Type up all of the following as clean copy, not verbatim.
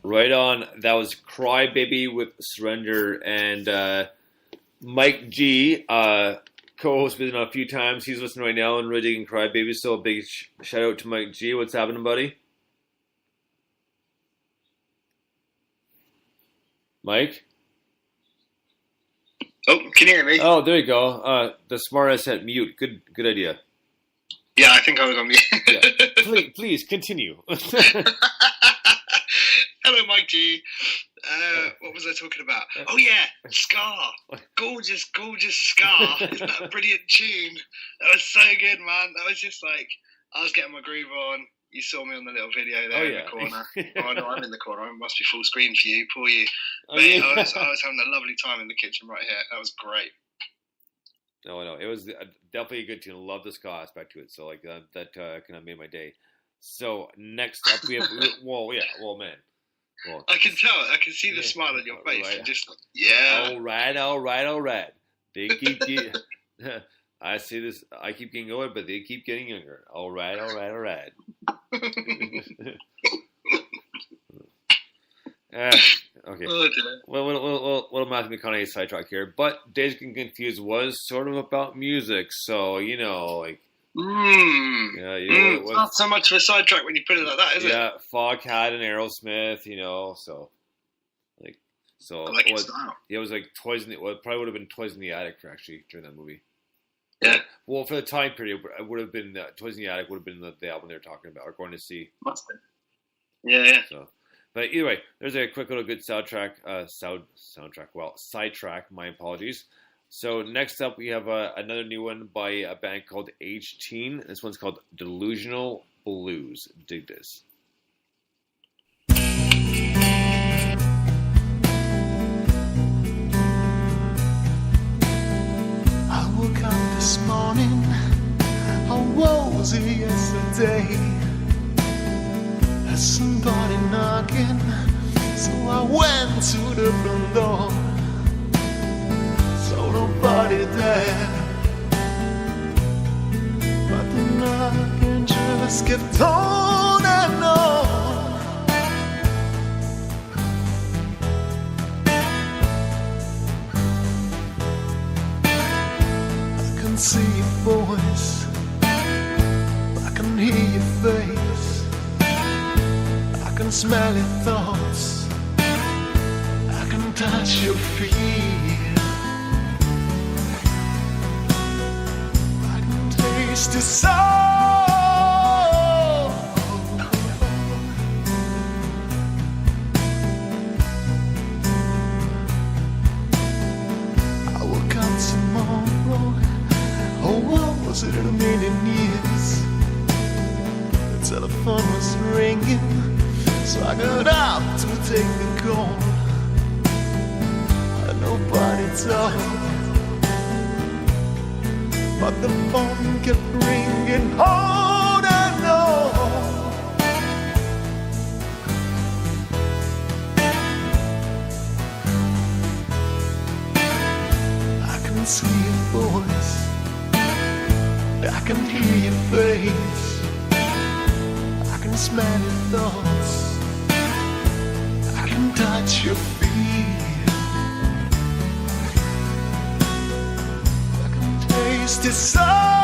Right on. That was Cry Baby with Surrender. And Mike G, co-host with him a few times. He's listening right now and really digging Cry Baby. So a big shout out to Mike G. What's happening, buddy? Mike? Oh, can you hear me? Oh, there you go. The smartass had mute. Good idea. Yeah, I think I was on mute. Yeah. Please continue. Hello, Mike G. What was I talking about? Oh yeah, Scar. Gorgeous Scar. Isn't that a brilliant tune? That was so good, man. That was just like, I was getting my groove on. You saw me on the little video there in the corner. Oh no, I'm in the corner. I must be full screen for you. Poor you. Mate, I was having a lovely time in the kitchen right here. That was great. No, it was definitely a good tune. I love the ska aspect to it. So like that kind of made my day. So next up we have man. Well, I can tell. I can see the smile on your face. Right. Just yeah. All right. They keep I see this. I keep getting older, but they keep getting younger. All right. Okay. Oh, dear. Well, Matthew McConaughey sidetrack here, but Days Getting Confused was sort of about music, so like. It's not so much of a sidetrack when you put it like that, is it? Yeah, Foghat and Aerosmith, so so. I like your style. It was like Toys in the. Well, it probably would have been Toys in the Attic actually during that movie. Yeah. Well, for the time period, it would have been Toys in the Attic would have been the album they were talking about or going to see. Must have been. Yeah. So, but either way, there's a quick little good soundtrack. Well, sidetrack. My apologies. So next up, we have another new one by a band called H-Teen. This one's called Delusional Blues. Dig this. I woke up this morning, how was it yesterday? There's somebody knocking, so I went to the front door. So nobody there, but the knocking just kept on and on. I can see your voice, I can hear your face, I can smell your thoughts, I can touch your feet. To soul. I woke up tomorrow. Oh, what was it in a million years? The telephone was ringing, so I got up to take the call. And nobody talked, but the phone kept ringing on and on. I can see your voice, I can hear your face, I can smell your thoughts, I can touch your feet. Taste soul.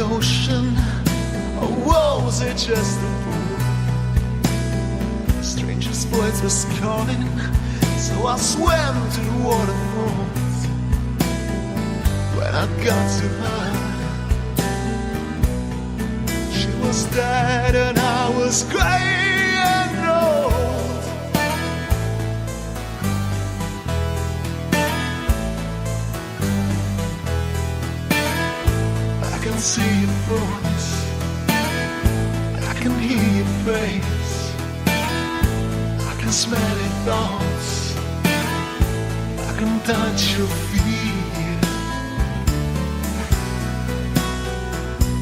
Ocean, or was it just a pool? A stranger's voice was calling, so I swam to the waterfalls. When I got to her, she was dead and I was grey and old. can see your voice, I can hear your face, I can smell your thoughts, I can touch your feet,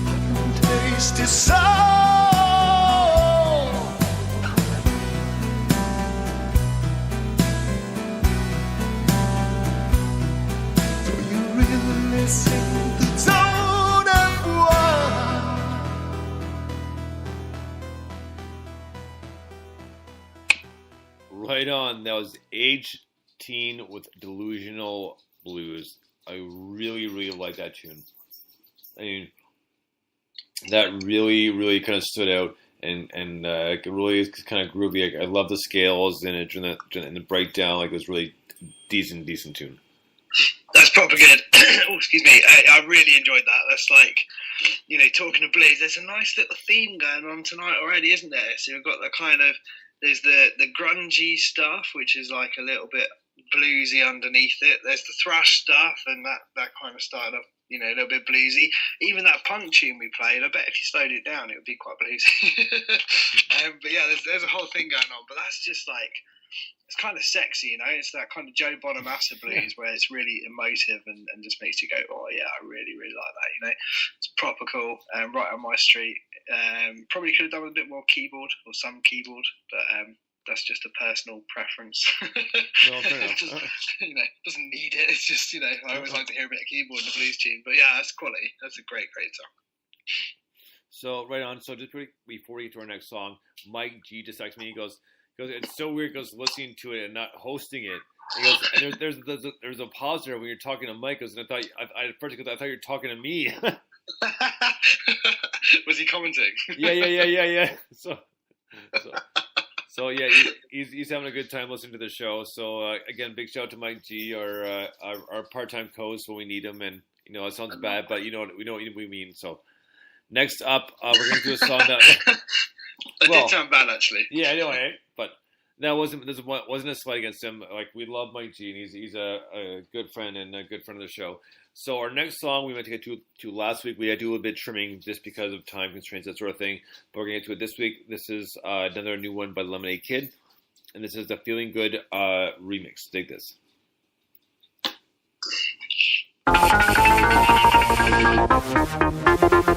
I can taste your soul. Do you really listen to tone and word? Right on. That was Age Teen with Delusional Blues. I really, really like that tune. I mean, that really kind of stood out and it really is kind of groovy. I love the scales and it and the breakdown. Like, it was really decent tune. That's proper good. Oh, excuse me. I really enjoyed that. That's like, you know, talking of blues, there's a nice little theme going on tonight already, isn't there? So you've got the kind of, there's the grungy stuff, which is like a little bit bluesy underneath it. There's the thrash stuff, and that kind of started off, you know, a little bit bluesy. Even that punk tune we played, I bet if you slowed it down, it would be quite bluesy. But yeah, there's a whole thing going on. But that's just like, it's kind of sexy, you know. It's that kind of Joe Bonamassa blues where it's really emotive and just makes you go, oh yeah, I really like that, you know. It's proper cool, right on my street. Probably could have done with a bit more keyboard or some keyboard, but that's just a personal preference. Well, fair enough. You know, doesn't need it. It's just, you know, I always like to hear a bit of keyboard in a blues tune. But yeah, that's quality. That's a great song. So right on. So just before we get to our next song, Mike G just texted me. He goes, it's so weird. He goes, listening to it and not hosting it. He goes, and there's a pause there when you're talking to Mike. Goes, and I thought I thought you were talking to me. Was he commenting? Yeah. So yeah, he's having a good time listening to the show. So again, big shout out to Mike G, our part-time co-host when we need him. And you know, it sounds bad, but you know what we mean. So next up, we're gonna do a song that did sound bad, actually. Yeah, I know, right? But that wasn't a slight against him. Like, we love Mike G, and he's a good friend and a good friend of the show. So our next song we meant to get to last week. We had to do a bit of trimming just because of time constraints, that sort of thing. But we're going to get to it this week. This is another new one by Lemonade Kid. And this is the Feeling Good remix. Dig this. Do you like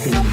feeling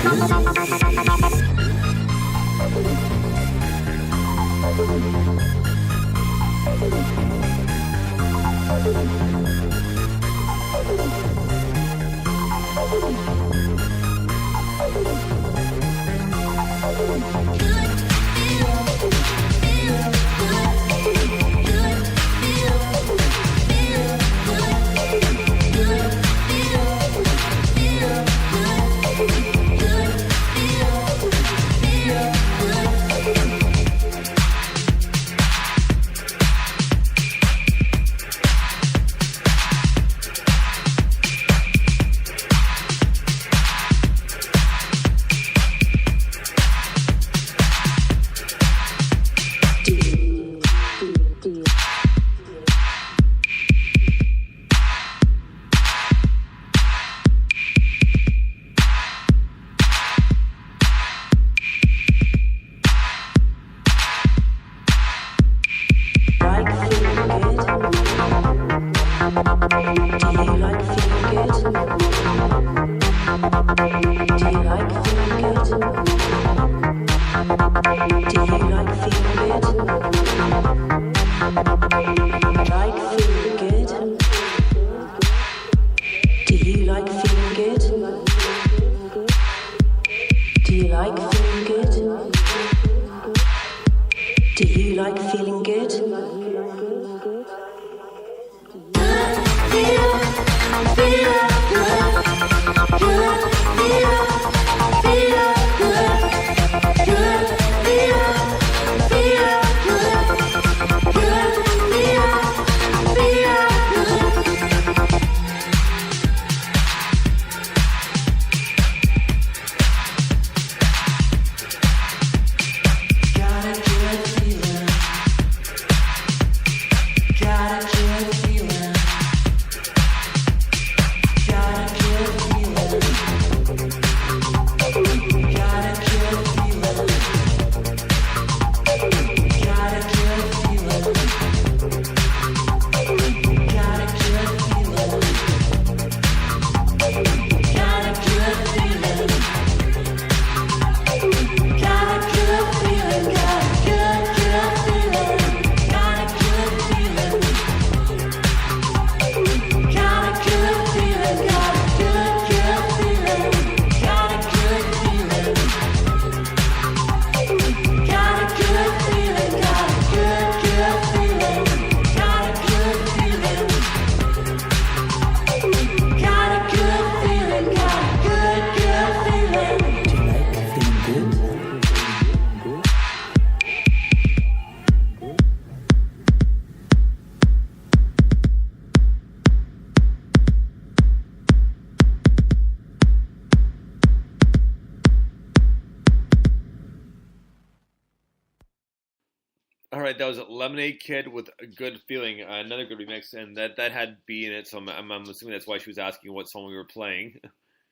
All right, that was Lemonade Kid with a Good Feeling, another good remix, and that had B in it, so I'm assuming that's why she was asking what song we were playing.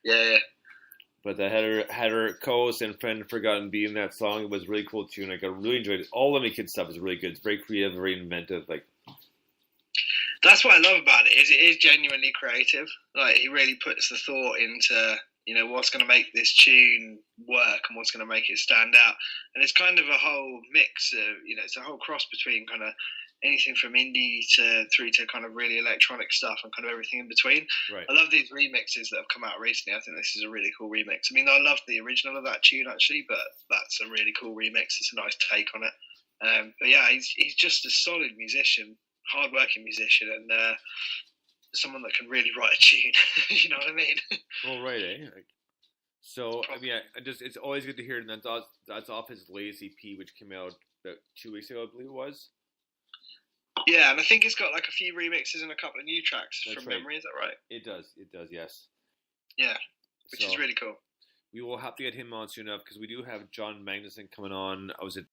Yeah. But that had her co-host and friend Forgotten B in that song. It was a really cool tune. I really enjoyed it. All Lemonade Kid stuff is really good. It's very creative, very inventive. Like, that's what I love about it. Is it is genuinely creative. Like, he really puts the thought into, you know, what's going to make this tune work and what's going to make it stand out. And it's kind of a whole mix of, you know, it's a whole cross between kind of anything from indie through to kind of really electronic stuff and kind of everything in between. right. I love these remixes that have come out recently. I think this is a really cool remix. I mean, I loved the original of that tune actually, but that's a really cool remix. It's a nice take on it. But yeah, he's just a solid musician, hard-working musician, and someone that can really write a tune. You know what I mean? Well, right, eh? So, I mean, it's always good to hear, and that's off his latest EP, which came out about 2 weeks ago, I believe it was. Yeah, and I think it's got like a few remixes and a couple of new tracks That's from right. memory. Is that right? It does, yes. Yeah, which is really cool. We will have to get him on soon enough because we do have John Magnuson coming on. Was it